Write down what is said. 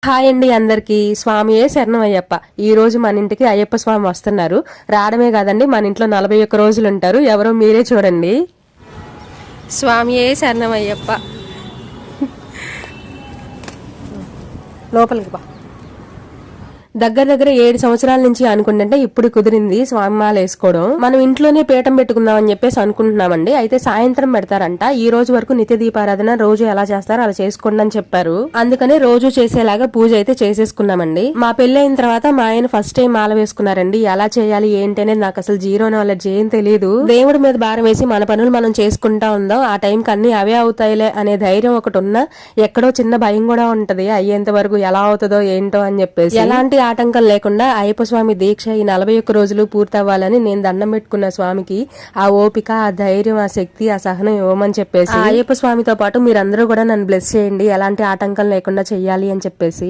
Hi అండి అందరికి. స్వామియే శరణం అయ్యప్ప. ఈ రోజు మన ఇంటికి అయ్యప్ప స్వామి వస్తున్నారు. రావడమే కాదండి, మన ఇంట్లో 41 రోజులు ఉంటారు. ఎవరో మీరే చూడండి. స్వామియే శరణం అయ్యప్ప. లోపలికి బా. దగ్గర 7 సంవత్సరాల నుంచి అనుకుంటుంటే ఇప్పుడు కుదిరింది స్వామిమాల వేసుకోవడం. మనం ఇంట్లోనే పీఠం పెట్టుకుందాం అని చెప్పేసి అనుకుంటున్నామండి. అయితే సాయంత్రం పెడతారంట. ఈ రోజు వరకు నిత్య దీపారాధన రోజు ఎలా చేస్తారో అలా చేసుకోండి అని చెప్పారు. అందుకనే రోజు చేసేలాగా పూజ అయితే చేసేసుకున్నామండి. మా పెళ్లి అయిన తర్వాత మా ఆయన ఫస్ట్ టైం మాల వేసుకున్నారండి. ఎలా చేయాలి ఏంటి అనేది నాకు అసలు జీరో నాలెడ్జ్, ఏం తెలియదు. దేవుడి మీద భారం వేసి మన పనులు మనం చేసుకుంటా ఉందాం. ఆ టైంకి అన్ని అవే అవుతాయిలే అనే ధైర్యం ఒకటి ఉన్నా ఎక్కడో చిన్న భయం కూడా ఉంటది. అయ్యేంత వరకు ఎలా అవుతుందో ఏంటో అని చెప్పేసి. ఎలాంటి ఆటంకం లేకుండా అయ్యప్ప స్వామి దీక్ష ఈ 41 రోజులు పూర్తవ్వాలని నేను దండం పెట్టుకున్న స్వామికి ఆ ఓపిక, ఆ ధైర్యం, ఆ శక్తి, ఆ సహనం ఇవ్వమని చెప్పేసి అయ్యప్ప స్వామితో పాటు మీరందరూ కూడా నన్ను బ్లెస్ చేయండి, ఎలాంటి ఆటంకం లేకుండా చెయ్యాలి అని చెప్పేసి.